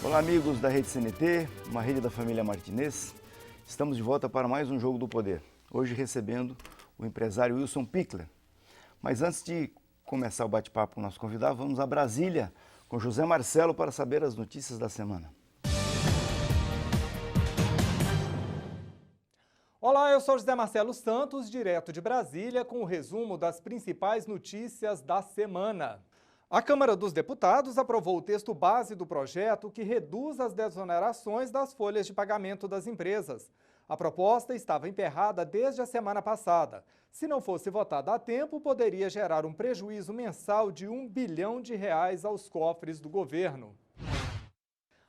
Olá, amigos da Rede CNT, uma rede da família Martinez. Estamos de volta para mais um Jogo do Poder. Hoje recebendo o empresário Wilson Pichler. Mas antes de começar o bate-papo com o nosso convidado, vamos a Brasília com José Marcelo para saber as notícias da semana. Olá, eu sou José Marcelo Santos, direto de Brasília, com o resumo das principais notícias da semana. A Câmara dos Deputados aprovou o texto base do projeto que reduz as desonerações das folhas de pagamento das empresas. A proposta estava emperrada desde a semana passada. Se não fosse votada a tempo, poderia gerar um prejuízo mensal de R$1 bilhão aos cofres do governo.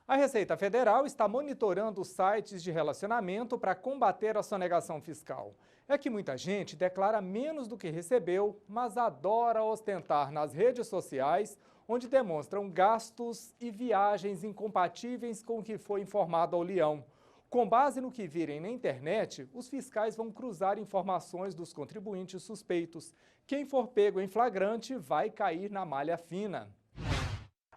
A Receita Federal está monitorando os sites de relacionamento para combater a sonegação fiscal. É que muita gente declara menos do que recebeu, mas adora ostentar nas redes sociais, onde demonstram gastos e viagens incompatíveis com o que foi informado ao leão. Com base no que virem na internet, os fiscais vão cruzar informações dos contribuintes suspeitos. Quem for pego em flagrante vai cair na malha fina.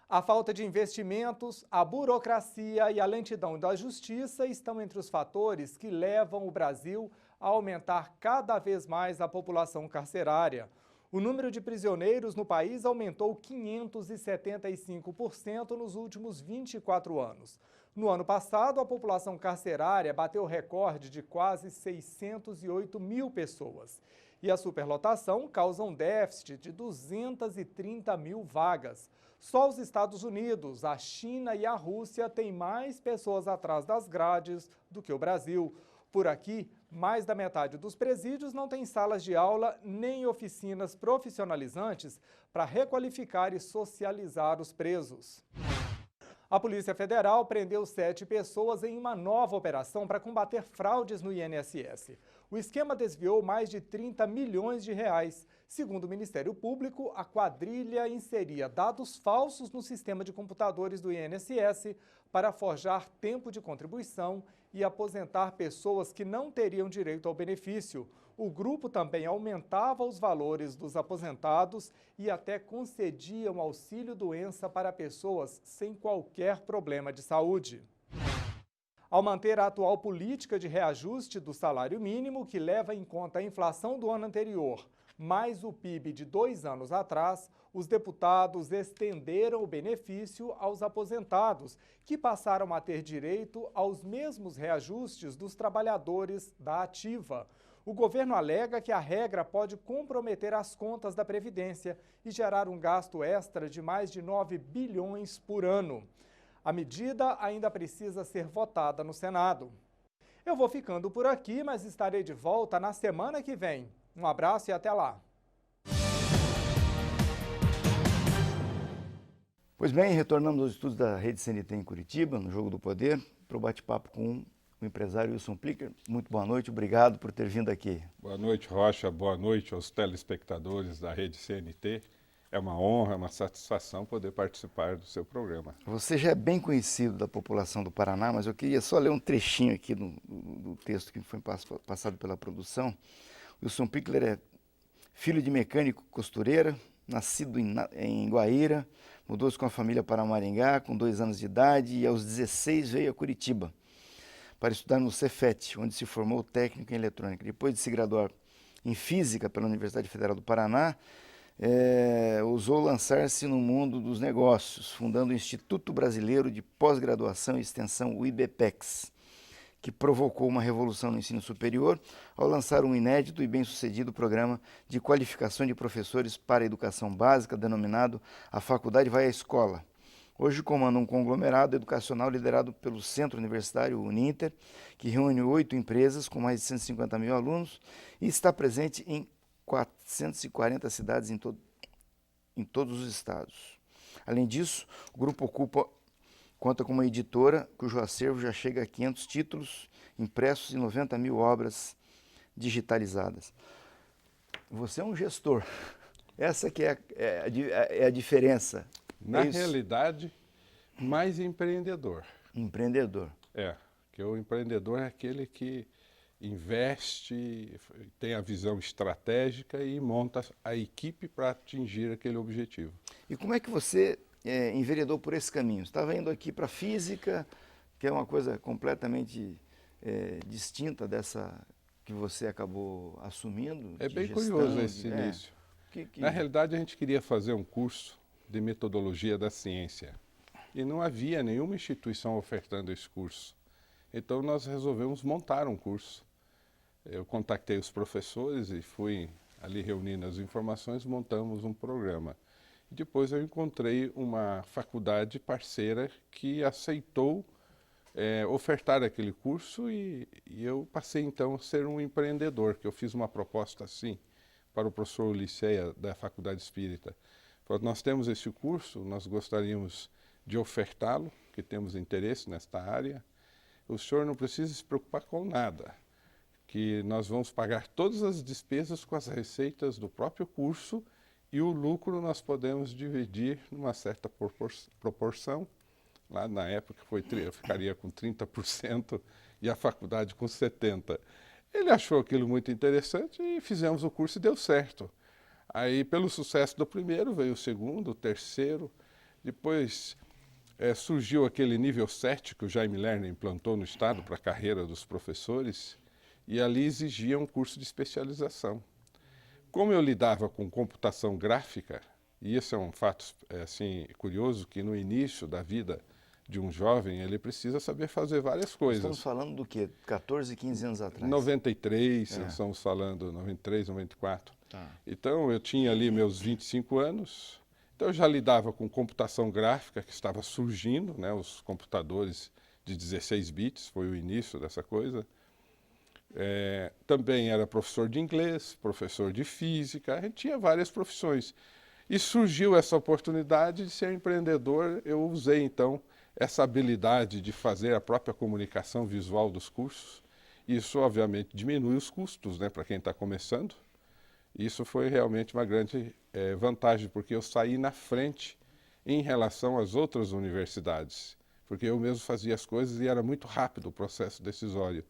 A falta de investimentos, a burocracia e a lentidão da justiça estão entre os fatores que levam o Brasil a aumentar cada vez mais a população carcerária. O número de prisioneiros no país aumentou 575% nos últimos 24 anos. No ano passado, a população carcerária bateu o recorde de quase 608 mil pessoas. E a superlotação causa um déficit de 230 mil vagas. Só os Estados Unidos, a China e a Rússia têm mais pessoas atrás das grades do que o Brasil. Por aqui, mais da metade dos presídios não tem salas de aula nem oficinas profissionalizantes para requalificar e socializar os presos. A Polícia Federal prendeu 7 pessoas em uma nova operação para combater fraudes no INSS. O esquema desviou mais de 30 milhões de reais. Segundo o Ministério Público, a quadrilha inseria dados falsos no sistema de computadores do INSS para forjar tempo de contribuição e aposentar pessoas que não teriam direito ao benefício. O grupo também aumentava os valores dos aposentados e até concedia um auxílio-doença para pessoas sem qualquer problema de saúde. Ao manter a atual política de reajuste do salário mínimo, que leva em conta a inflação do ano anterior, mais o PIB de 2 anos atrás, os deputados estenderam o benefício aos aposentados, que passaram a ter direito aos mesmos reajustes dos trabalhadores da ativa. O governo alega que a regra pode comprometer as contas da Previdência e gerar um gasto extra de mais de 9 bilhões por ano. A medida ainda precisa ser votada no Senado. Eu vou ficando por aqui, mas estarei de volta na semana que vem. Um abraço e até lá. Pois bem, retornamos aos estudos da Rede CNT em Curitiba, no Jogo do Poder, para o bate-papo com o empresário Wilson Pichler. Muito boa noite, obrigado por ter vindo aqui. Boa noite, Rocha, boa noite aos telespectadores da Rede CNT. É uma honra, é uma satisfação poder participar do seu programa. Você já é bem conhecido da população do Paraná, mas eu queria só ler um trechinho aqui do texto que foi passado pela produção. Wilson Pichler é filho de mecânico costureira, nascido em Guaíra, mudou-se com a família para Maringá com 2 anos de idade e aos 16 veio a Curitiba para estudar no Cefet, onde se formou técnico em eletrônica. Depois de se graduar em física pela Universidade Federal do Paraná, ousou lançar-se no mundo dos negócios, fundando o Instituto Brasileiro de Pós-Graduação e Extensão, o IBPEX, que provocou uma revolução no ensino superior ao lançar um inédito e bem-sucedido programa de qualificação de professores para a educação básica, denominado A Faculdade Vai à Escola. Hoje comanda um conglomerado educacional liderado pelo Centro Universitário Uninter, que reúne 8 empresas com mais de 150 mil alunos e está presente em 440 cidades em todos os estados. Além disso, o grupo conta com uma editora cujo acervo já chega a 500 títulos impressos e 90 mil obras digitalizadas. Você é um gestor. Essa que é a diferença. Na realidade, mais empreendedor. Empreendedor. Que o empreendedor é aquele que investe, tem a visão estratégica e monta a equipe para atingir aquele objetivo. E como é que você enveredou por esse caminho? Estava indo aqui para física, que é uma coisa completamente distinta dessa que você acabou assumindo. É de bem gestão, curioso esse início. Na realidade, a gente queria fazer um curso de metodologia da ciência. E não havia nenhuma instituição ofertando esse curso. Então, nós resolvemos montar um curso. Eu contactei os professores e fui ali reunindo as informações, montamos um programa. Depois eu encontrei uma faculdade parceira que aceitou ofertar aquele curso e eu passei então a ser um empreendedor, que eu fiz uma proposta assim para o professor Ulisseia da Faculdade Espírita. Falei, nós temos esse curso, nós gostaríamos de ofertá-lo, que temos interesse nesta área. O senhor não precisa se preocupar com nada, que nós vamos pagar todas as despesas com as receitas do próprio curso e o lucro nós podemos dividir numa certa proporção. Lá na época eu ficaria com 30% e a faculdade com 70%. Ele achou aquilo muito interessante e fizemos o curso e deu certo. Aí, pelo sucesso do primeiro, veio o segundo, o terceiro. Depois surgiu aquele nível 7 que o Jaime Lerner implantou no Estado para a carreira dos professores e ali exigia um curso de especialização. Como eu lidava com computação gráfica, e esse é um fato assim, curioso, que no início da vida de um jovem, ele precisa saber fazer várias coisas. Estamos falando do quê? 14, 15 anos atrás? 93, nós estamos falando, 93, 94. Tá. Então, eu tinha ali meus 25 anos, então eu já lidava com computação gráfica, que estava surgindo, né, os computadores de 16 bits, foi o início dessa coisa. Também era professor de inglês, professor de física, a gente tinha várias profissões. E surgiu essa oportunidade de ser empreendedor, eu usei então essa habilidade de fazer a própria comunicação visual dos cursos. Isso, obviamente, diminui os custos, né, para quem está começando. Isso foi realmente uma grande vantagem, porque eu saí na frente em relação às outras universidades, porque eu mesmo fazia as coisas e era muito rápido o processo decisório.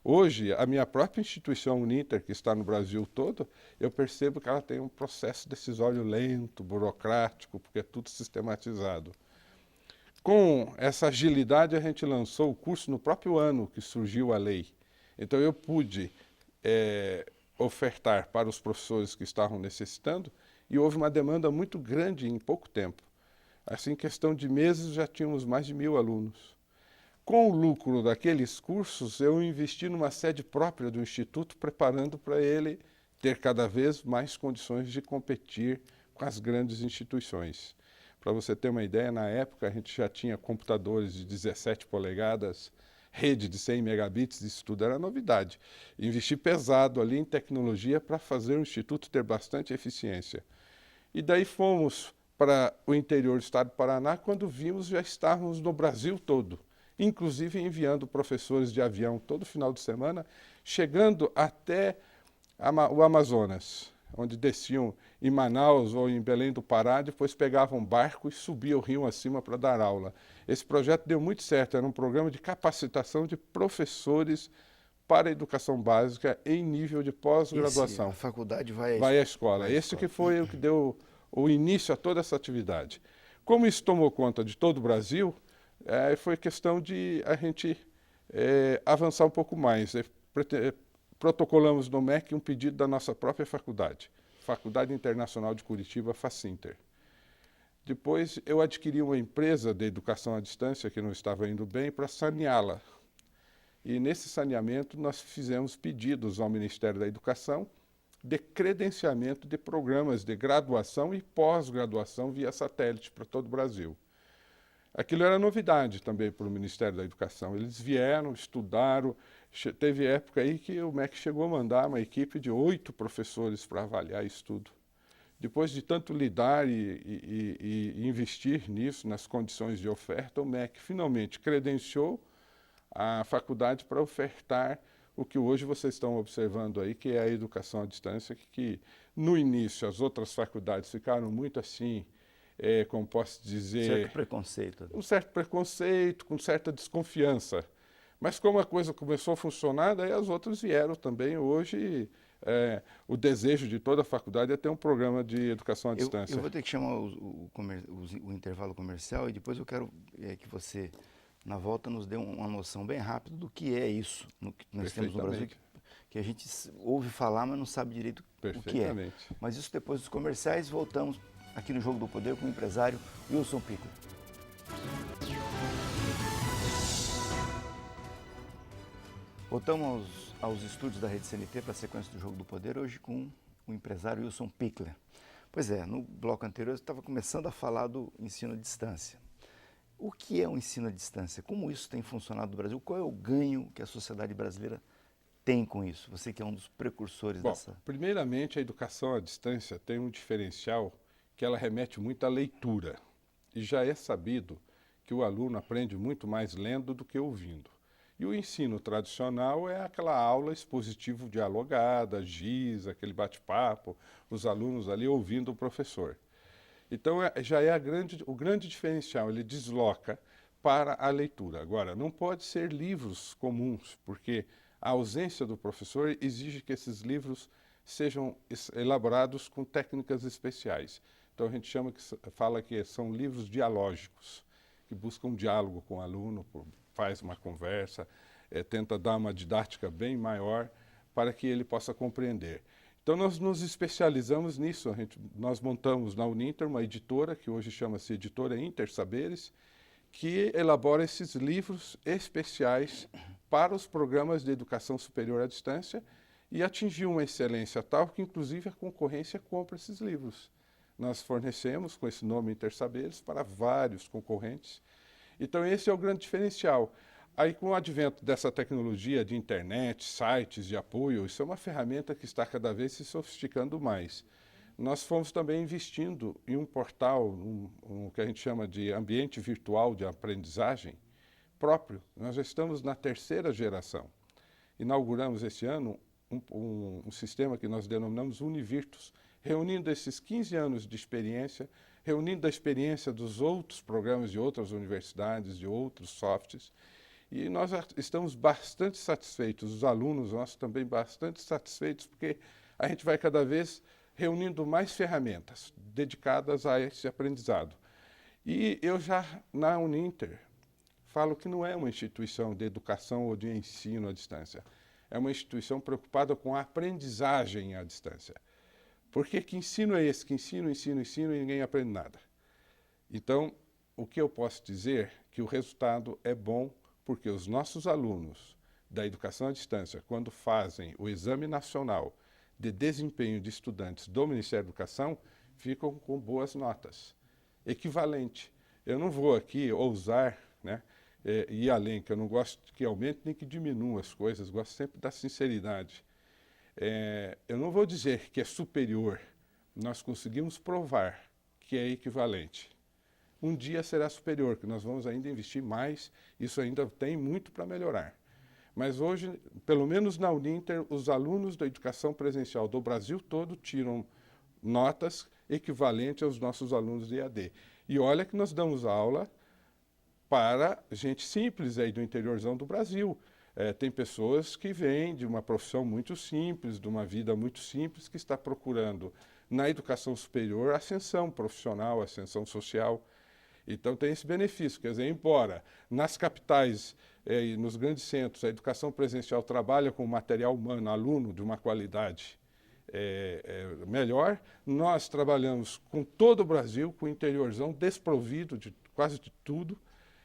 Hoje, a minha própria instituição Uninter, que está no Brasil todo, eu percebo que ela tem um processo decisório lento, burocrático, porque é tudo sistematizado. Com essa agilidade, a gente lançou o curso no próprio ano que surgiu a lei. Então, eu pude ofertar para os professores que estavam necessitando e houve uma demanda muito grande em pouco tempo. Assim, em questão de meses, já tínhamos mais de 1.000 alunos. Com o lucro daqueles cursos, eu investi numa sede própria do Instituto, preparando para ele ter cada vez mais condições de competir com as grandes instituições. Para você ter uma ideia, na época a gente já tinha computadores de 17 polegadas, rede de 100 megabits, isso tudo era novidade. Investi pesado ali em tecnologia para fazer o Instituto ter bastante eficiência. E daí fomos para o interior do estado do Paraná, quando vimos já estávamos no Brasil todo, inclusive enviando professores de avião todo final de semana, chegando até o Amazonas, onde desciam em Manaus ou em Belém do Pará, depois pegavam um barco e subiam o rio acima para dar aula. Esse projeto deu muito certo, era um programa de capacitação de professores para a educação básica em nível de pós-graduação. A faculdade vai à escola. Esse que foi o que deu o início a toda essa atividade. Como isso tomou conta de todo o Brasil, foi questão de a gente avançar um pouco mais. Protocolamos no MEC um pedido da nossa própria faculdade, Faculdade Internacional de Curitiba, Facinter. Depois eu adquiri uma empresa de educação à distância que não estava indo bem para saneá-la. E nesse saneamento nós fizemos pedidos ao Ministério da Educação de credenciamento de programas de graduação e pós-graduação via satélite para todo o Brasil. Aquilo era novidade também para o Ministério da Educação. Eles vieram, estudaram. Teve época aí que o MEC chegou a mandar uma equipe de 8 professores para avaliar isso tudo. Depois de tanto lidar e investir nisso, nas condições de oferta, o MEC finalmente credenciou a faculdade para ofertar o que hoje vocês estão observando aí, que é a educação à distância, que no início as outras faculdades ficaram muito assim, como posso dizer... Certo preconceito. Um certo preconceito, com certa desconfiança. Mas como a coisa começou a funcionar, daí as outras vieram também. Hoje o desejo de toda a faculdade é ter um programa de educação à distância. Eu vou ter que chamar o intervalo comercial e depois eu quero que você, na volta, nos dê uma noção bem rápida do que é isso que nós temos no Brasil, que a gente ouve falar, mas não sabe direito o que é. Mas isso depois dos comerciais. Voltamos aqui no Jogo do Poder com o empresário Wilson Piccoli. Voltamos aos estúdios da Rede CNT para a sequência do Jogo do Poder, hoje com o empresário Wilson Piccoli. Pois é, no bloco anterior eu estava começando a falar do ensino à distância. O que é o ensino à distância? Como isso tem funcionado no Brasil? Qual é o ganho que a sociedade brasileira tem com isso? Você que é um dos precursores dessa... Primeiramente, a educação à distância tem um diferencial que ela remete muito à leitura. E já é sabido que o aluno aprende muito mais lendo do que ouvindo. E o ensino tradicional é aquela aula expositivo dialogada, giz, aquele bate-papo, os alunos ali ouvindo o professor. Então, já é o grande diferencial, ele desloca para a leitura. Agora, não pode ser livros comuns, porque a ausência do professor exige que esses livros sejam elaborados com técnicas especiais. Então, a gente fala que são livros dialógicos, que buscam diálogo com o aluno, faz uma conversa, tenta dar uma didática bem maior para que ele possa compreender. Então, nós nos especializamos nisso. Nós montamos na Uninter uma editora, que hoje chama-se Editora Intersaberes, que elabora esses livros especiais para os programas de educação superior à distância e atingiu uma excelência tal que, inclusive, a concorrência compra esses livros. Nós fornecemos com esse nome Intersaberes para vários concorrentes. Então, esse é o grande diferencial. Aí, com o advento dessa tecnologia de internet, sites de apoio, isso é uma ferramenta que está cada vez se sofisticando mais. Nós fomos também investindo em um portal, um que a gente chama de ambiente virtual de aprendizagem próprio. Nós já estamos na 3ª geração. Inauguramos esse ano um sistema que nós denominamos Univirtus, reunindo esses 15 anos de experiência, reunindo a experiência dos outros programas de outras universidades, de outros softs, e nós estamos bastante satisfeitos, os alunos nossos também bastante satisfeitos, porque a gente vai cada vez reunindo mais ferramentas dedicadas a esse aprendizado. E eu já, na Uninter, falo que não é uma instituição de educação ou de ensino à distância, é uma instituição preocupada com a aprendizagem à distância. Porque que ensino é esse? Que ensino e ninguém aprende nada. Então, o que eu posso dizer é que o resultado é bom, porque os nossos alunos da educação à distância, quando fazem o Exame Nacional de Desempenho de Estudantes do Ministério da Educação, ficam com boas notas. Equivalente. Eu não vou aqui ousar, ir além, que eu não gosto que aumente nem que diminua as coisas, gosto sempre da sinceridade. Eu não vou dizer que é superior, nós conseguimos provar que é equivalente. Um dia será superior, que nós vamos ainda investir mais, isso ainda tem muito para melhorar. Mas hoje, pelo menos na Uninter, os alunos da educação presencial do Brasil todo tiram notas equivalentes aos nossos alunos de EAD. E olha que nós damos aula para gente simples aí do interiorzão do Brasil. Tem pessoas que vêm de uma profissão muito simples, de uma vida muito simples, que está procurando na educação superior ascensão profissional, ascensão social. Então tem esse benefício, quer dizer, embora nas capitais e nos grandes centros a educação presencial trabalha com material humano, aluno de uma qualidade melhor, nós trabalhamos com todo o Brasil, com o interiorzão desprovido de quase de tudo,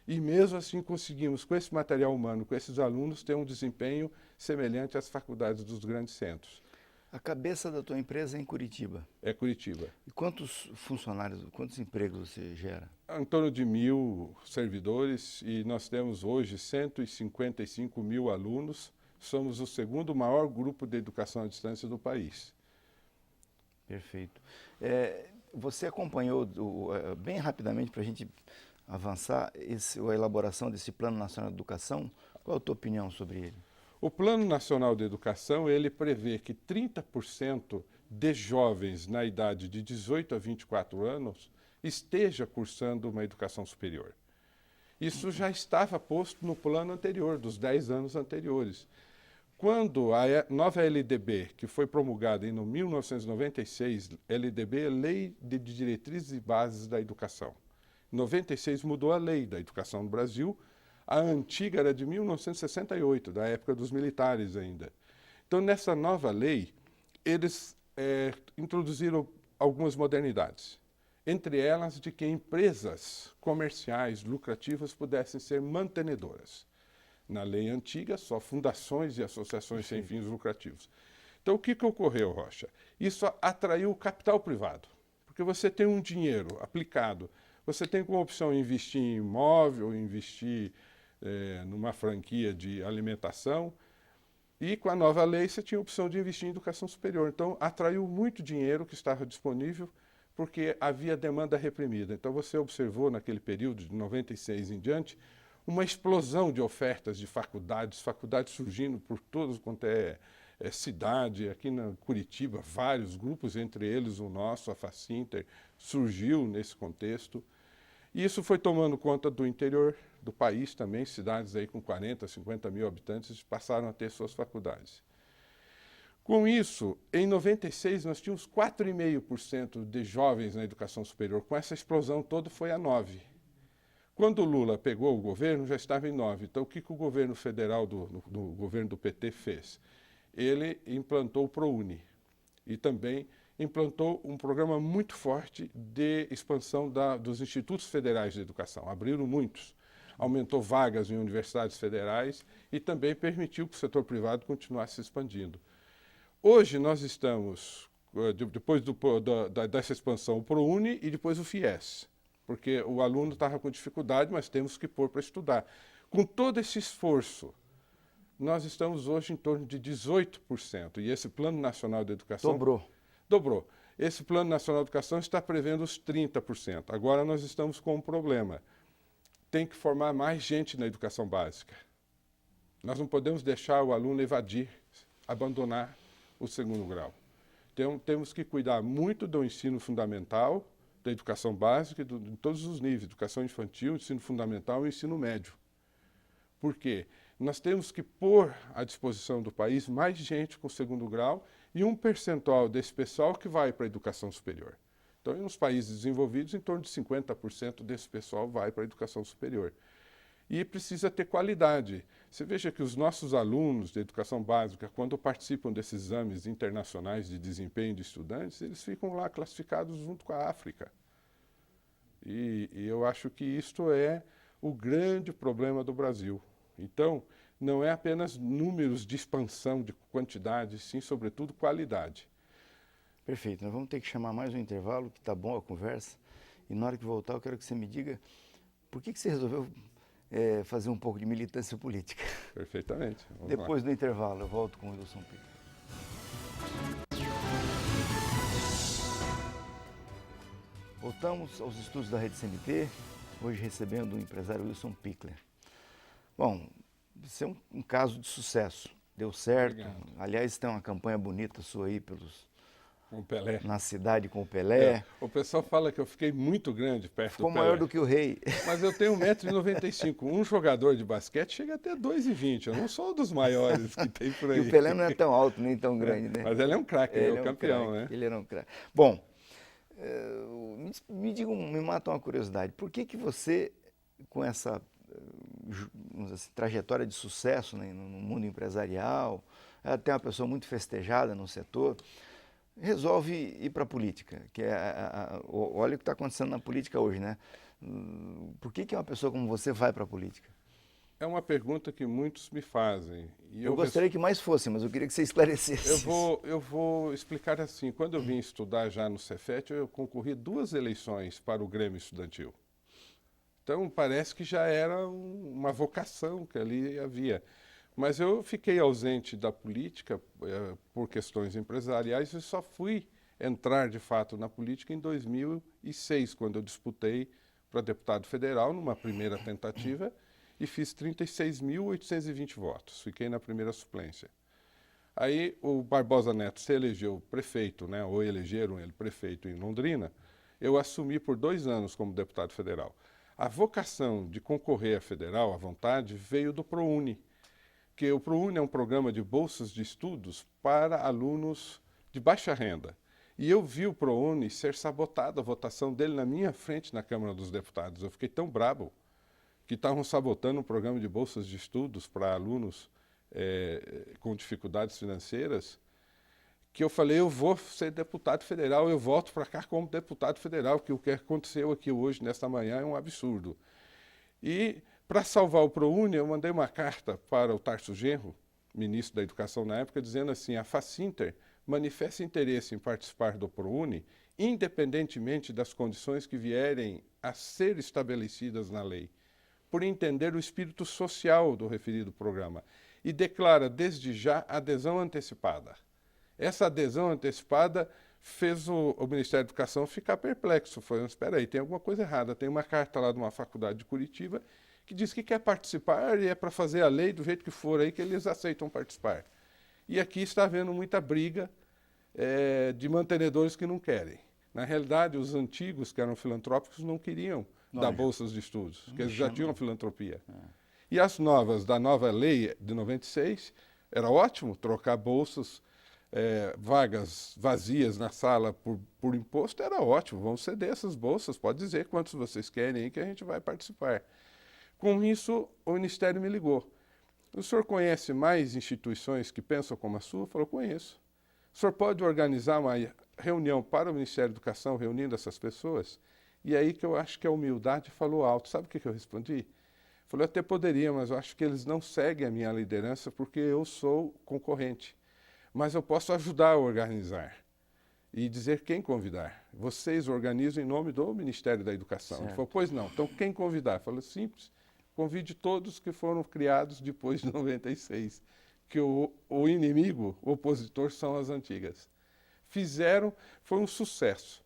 e mesmo assim conseguimos, com esse material humano, com esses alunos, ter um desempenho semelhante às faculdades dos grandes centros. A cabeça da tua empresa é em Curitiba? É Curitiba. E quantos funcionários, quantos empregos você gera? Em torno de 1.000 servidores e nós temos hoje 155 mil alunos. Somos o 2º maior grupo de educação à distância do país. Perfeito. Você acompanhou, bem rapidamente, para a gente avançar, a elaboração desse Plano Nacional de Educação? Qual a tua opinião sobre ele? O Plano Nacional de Educação, ele prevê que 30% de jovens na idade de 18 a 24 anos esteja cursando uma educação superior. Isso já estava posto no plano anterior, dos 10 anos anteriores. Quando a nova LDB, que foi promulgada em 1996, LDB é Lei de Diretrizes e Bases da Educação. Em 96 mudou a lei da educação no Brasil, a antiga era de 1968, da época dos militares ainda. Então, nessa nova lei, eles introduziram algumas modernidades, entre elas de que empresas comerciais lucrativas pudessem ser mantenedoras. Na lei antiga, só fundações e associações sem fins lucrativos. Então, o que ocorreu, Rocha? Isso atraiu o capital privado, porque você tem um dinheiro aplicado, você tem como opção investir em imóvel, investir numa franquia de alimentação, e com a nova lei você tinha a opção de investir em educação superior. Então, atraiu muito dinheiro que estava disponível, porque havia demanda reprimida. Então, você observou naquele período, de 96 em diante, uma explosão de ofertas de faculdades surgindo por todas quanto é cidade. Aqui na Curitiba, vários grupos, entre eles o nosso, a Facinter, surgiu nesse contexto. E isso foi tomando conta do interior do país também, cidades aí com 40, 50 mil habitantes passaram a ter suas faculdades. Com isso, em 96, nós tínhamos 4,5% de jovens na educação superior. Com essa explosão toda, foi a 9%. Quando o Lula pegou o governo, já estava em 9%. Então, o que o governo federal, do governo do PT, fez? Ele implantou o ProUni e também implantou um programa muito forte de expansão dos institutos federais de educação. Abriram muitos. Aumentou vagas em universidades federais e também permitiu que o setor privado continuasse se expandindo. Hoje nós estamos, depois dessa expansão, o ProUni e depois o FIES. Porque o aluno estava com dificuldade, mas temos que pôr para estudar. Com todo esse esforço, nós estamos hoje em torno de 18%. E esse Plano Nacional de Educação... Dobrou. Esse Plano Nacional de Educação está prevendo os 30%. Agora nós estamos com um problema. Tem que formar mais gente na educação básica. Nós não podemos deixar o aluno evadir, abandonar o segundo grau. Então, temos que cuidar muito do ensino fundamental, da educação básica, em todos os níveis, educação infantil, ensino fundamental e ensino médio. Por quê? Nós temos que pôr à disposição do país mais gente com segundo grau e um percentual desse pessoal que vai para a educação superior. Então, nos países desenvolvidos, em torno de 50% desse pessoal vai para a educação superior. E precisa ter qualidade. Você veja que os nossos alunos de educação básica, quando participam desses exames internacionais de desempenho de estudantes, eles ficam lá classificados junto com a África. E eu acho que isto é o grande problema do Brasil. Então, não é apenas números de expansão, de quantidade, sim, sobretudo, qualidade. Perfeito. Nós vamos ter que chamar mais um intervalo, que está bom a conversa. E na hora que voltar, eu quero que você me diga por que você resolveu fazer um pouco de militância política. Perfeitamente. Depois do intervalo, eu volto com o Wilson Pickler. Voltamos aos estúdios da Rede CNT, hoje recebendo o empresário Wilson Pickler. Bom, isso é um caso de sucesso, deu certo. Obrigado. Aliás, tem uma campanha bonita sua aí com o Pelé. Na cidade com o Pelé. O pessoal fala que eu fiquei muito grande perto do Pelé. Ficou maior do que o rei. Mas eu tenho 1,95 m. Um jogador de basquete chega até 2,20 m. Eu não sou um dos maiores que tem por aí. E o Pelé não é tão alto, nem tão grande, né? Mas ele é um craque, ele é o campeão, né? Ele era um craque. Bom, me mata uma curiosidade. Por que você, com essa trajetória de sucesso, né, no mundo empresarial, até uma pessoa muito festejada no setor, resolve ir para a política? Olha o que está acontecendo na política hoje, né? Por que uma pessoa como você vai para a política? É uma pergunta que muitos me fazem. E eu gostaria que mais fosse, mas eu queria que você esclarecesse. Eu vou explicar assim. Quando eu vim estudar já no Cefet, eu concorri 2 eleições para o Grêmio Estudantil. Então, parece que já era uma vocação que ali havia. Mas eu fiquei ausente da política por questões empresariais e só fui entrar, de fato, na política em 2006, quando eu disputei para deputado federal, numa primeira tentativa, e fiz 36.820 votos. Fiquei na primeira suplência. Aí o Barbosa Neto se elegeu prefeito, né, ou elegeram ele prefeito em Londrina. Eu assumi por 2 anos como deputado federal. A vocação de concorrer a federal, à vontade, veio do ProUni. que o ProUni é um programa de bolsas de estudos para alunos de baixa renda. E eu vi o ProUni ser sabotado, a votação dele na minha frente na Câmara dos Deputados. Eu fiquei tão bravo que estavam sabotando um programa de bolsas de estudos para alunos com dificuldades financeiras, que eu falei, eu vou ser deputado federal, eu volto para cá como deputado federal, que o que aconteceu aqui hoje, nesta manhã, é um absurdo. E, para salvar o ProUni, eu mandei uma carta para o Tarso Genro, ministro da Educação na época, dizendo assim, a Facinter manifesta interesse em participar do ProUni, independentemente das condições que vierem a ser estabelecidas na lei, por entender o espírito social do referido programa, e declara desde já adesão antecipada. Essa adesão antecipada fez o Ministério da Educação ficar perplexo. Falou, espera aí, tem alguma coisa errada. Tem uma carta lá de uma faculdade de Curitiba que diz que quer participar e é para fazer a lei do jeito que for aí que eles aceitam participar. E aqui está havendo muita briga de mantenedores que não querem. Na realidade, os antigos, que eram filantrópicos, não queriam dar bolsas de estudos, porque eles já tinham filantropia. E as novas, da nova lei de 96, era ótimo trocar bolsas, vagas vazias na sala por imposto, era ótimo, vamos ceder essas bolsas, pode dizer quantos vocês querem aí que a gente vai participar. Com isso, o Ministério me ligou. O senhor conhece mais instituições que pensam como a sua? Eu falei, conheço. O senhor pode organizar uma reunião para o Ministério da Educação, reunindo essas pessoas? E aí que eu acho que a humildade falou alto. Sabe o que eu respondi? Falei, eu até poderia, mas eu acho que eles não seguem a minha liderança porque eu sou concorrente. Mas eu posso ajudar a organizar e dizer quem convidar. Vocês organizam em nome do Ministério da Educação. Certo. Ele falou, pois não. Então, quem convidar? Eu falei, simples. Convide todos que foram criados depois de 96, que o inimigo, o opositor, são as antigas. Fizeram, foi um sucesso.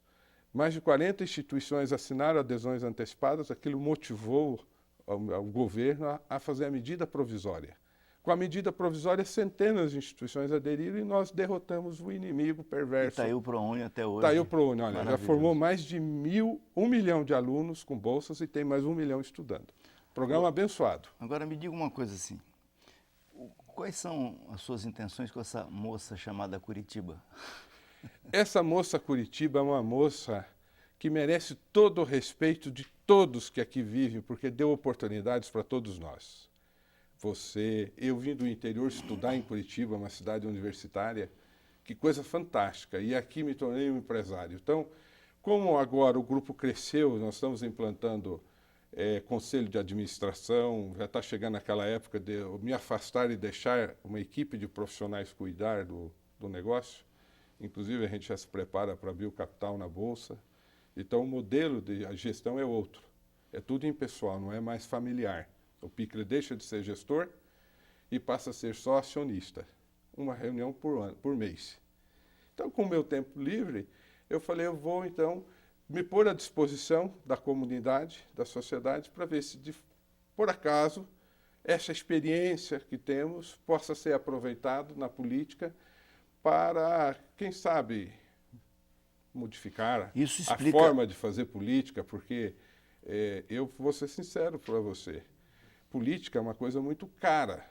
Mais de 40 instituições assinaram adesões antecipadas, aquilo motivou o governo a fazer a medida provisória. Com a medida provisória, centenas de instituições aderiram e nós derrotamos o inimigo perverso. E está aí o ProUni até hoje. Está aí o ProUni, olha, já formou mais de 1 milhão de alunos com bolsas e tem mais 1 milhão estudando. Programa abençoado. Agora me diga uma coisa assim, quais são as suas intenções com essa moça chamada Curitiba? Essa moça Curitiba é uma moça que merece todo o respeito de todos que aqui vivem, porque deu oportunidades para todos nós. Eu vim do interior estudar em Curitiba, uma cidade universitária, que coisa fantástica, e aqui me tornei um empresário. Então, como agora o grupo cresceu, nós estamos implantando conselho de administração, já está chegando aquela época de eu me afastar e deixar uma equipe de profissionais cuidar do negócio. Inclusive, a gente já se prepara para abrir o capital na Bolsa. Então, o modelo de gestão é outro. É tudo impessoal, não é mais familiar. O Pickler deixa de ser gestor e passa a ser só acionista. Uma reunião por mês. Então, com o meu tempo livre, eu falei, eu vou, então, me pôr à disposição da comunidade, da sociedade, para ver se, por acaso, essa experiência que temos possa ser aproveitado na política para, quem sabe, modificar a forma de fazer política, porque eu vou ser sincero para você, política é uma coisa muito cara.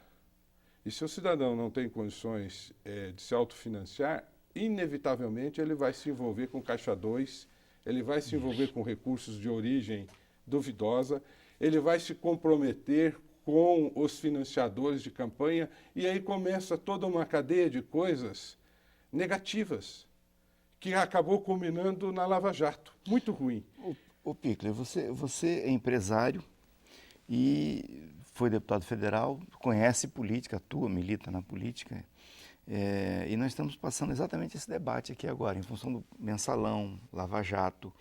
E se o cidadão não tem condições de se autofinanciar, inevitavelmente ele vai se envolver com Caixa 2, ele vai se envolver com recursos de origem duvidosa, ele vai se comprometer com os financiadores de campanha, e aí começa toda uma cadeia de coisas negativas, que acabou culminando na Lava Jato. Muito ruim. Ô Pickler, você é empresário e foi deputado federal, conhece política, atua, milita na política. E nós estamos passando exatamente esse debate aqui agora, em função do mensalão, Lava Jato,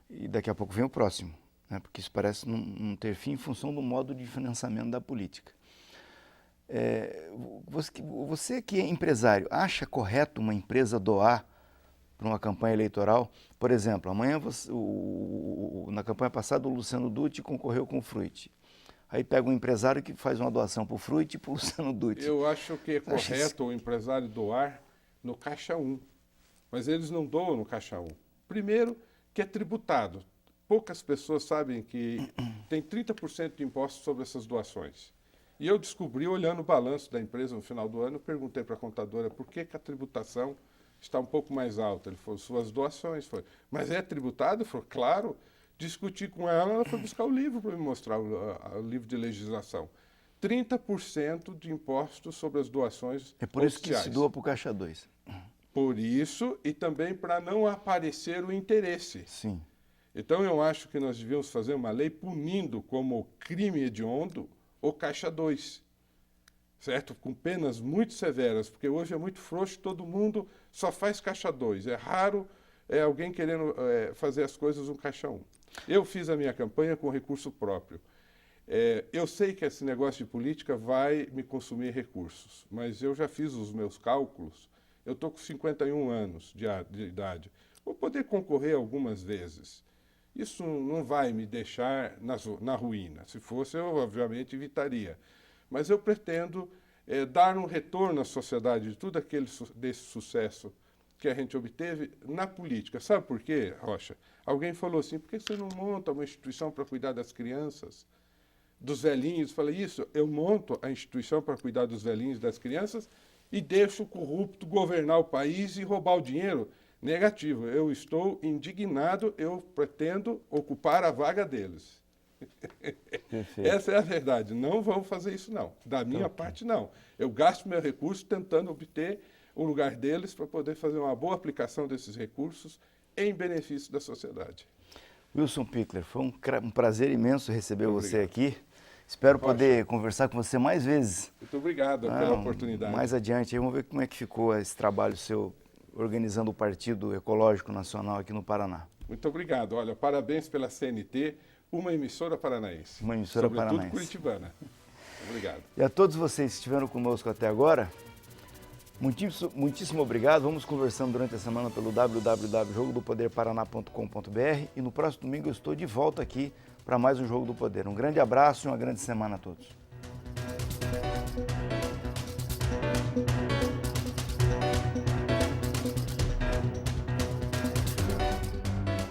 e daqui a pouco vem o próximo, né? Porque isso parece não ter fim em função do modo de financiamento da política. Você que é empresário, acha correto uma empresa doar para uma campanha eleitoral? Por exemplo, amanhã, na campanha passada, o Luciano Dutti concorreu com o Fruit. Aí pega um empresário que faz uma doação para o Fruit e para o Luciano Dutti. Eu acho que é correto o empresário doar no Caixa 1, mas eles não doam no Caixa 1. Primeiro, que é tributado. Poucas pessoas sabem que tem 30% de impostos sobre essas doações. E eu descobri, olhando o balanço da empresa no final do ano, perguntei para a contadora por que a tributação está um pouco mais alta. Ele falou, suas doações. Foi, mas é tributado? Ele falou, claro. Discuti com ela foi buscar o livro para me mostrar, o livro de legislação. 30% de impostos sobre as doações É por isso que se doa para o Caixa 2. Por isso e também para não aparecer o interesse. Sim. Então eu acho que nós devíamos fazer uma lei punindo como crime hediondo o Caixa 2, certo? Com penas muito severas, porque hoje é muito frouxo, todo mundo só faz Caixa 2. É raro alguém querendo fazer as coisas no Caixa 1. Eu fiz a minha campanha com recurso próprio. Eu sei que esse negócio de política vai me consumir recursos, mas eu já fiz os meus cálculos. Eu estou com 51 anos de idade. Vou poder concorrer algumas vezes. Isso não vai me deixar na ruína. Se fosse, eu obviamente evitaria. Mas eu pretendo dar um retorno à sociedade de tudo desse sucesso que a gente obteve na política. Sabe por quê, Rocha? Alguém falou assim, por que você não monta uma instituição para cuidar das crianças, dos velhinhos? Falei, isso, eu monto a instituição para cuidar dos velhinhos e das crianças e deixo o corrupto governar o país e roubar o dinheiro. Negativo, eu estou indignado, eu pretendo ocupar a vaga deles. Essa é a verdade, não vamos fazer isso não, da minha parte não. Eu gasto meu recurso tentando obter o lugar deles para poder fazer uma boa aplicação desses recursos em benefício da sociedade. Wilson Pichler, foi um prazer imenso receber você aqui. Espero poder conversar com você mais vezes. Muito obrigado pela oportunidade. Mais adiante, aí vamos ver como é que ficou esse trabalho seu, organizando o Partido Ecológico Nacional aqui no Paraná. Muito obrigado. Olha, parabéns pela CNT, uma emissora paranaense. Uma emissora paranaense. Sobretudo curitibana. Obrigado. E a todos vocês que estiveram conosco até agora, muitíssimo obrigado. Vamos conversando durante a semana pelo www.jogodopoderparaná.com.br e no próximo domingo eu estou de volta aqui para mais um Jogo do Poder. Um grande abraço e uma grande semana a todos.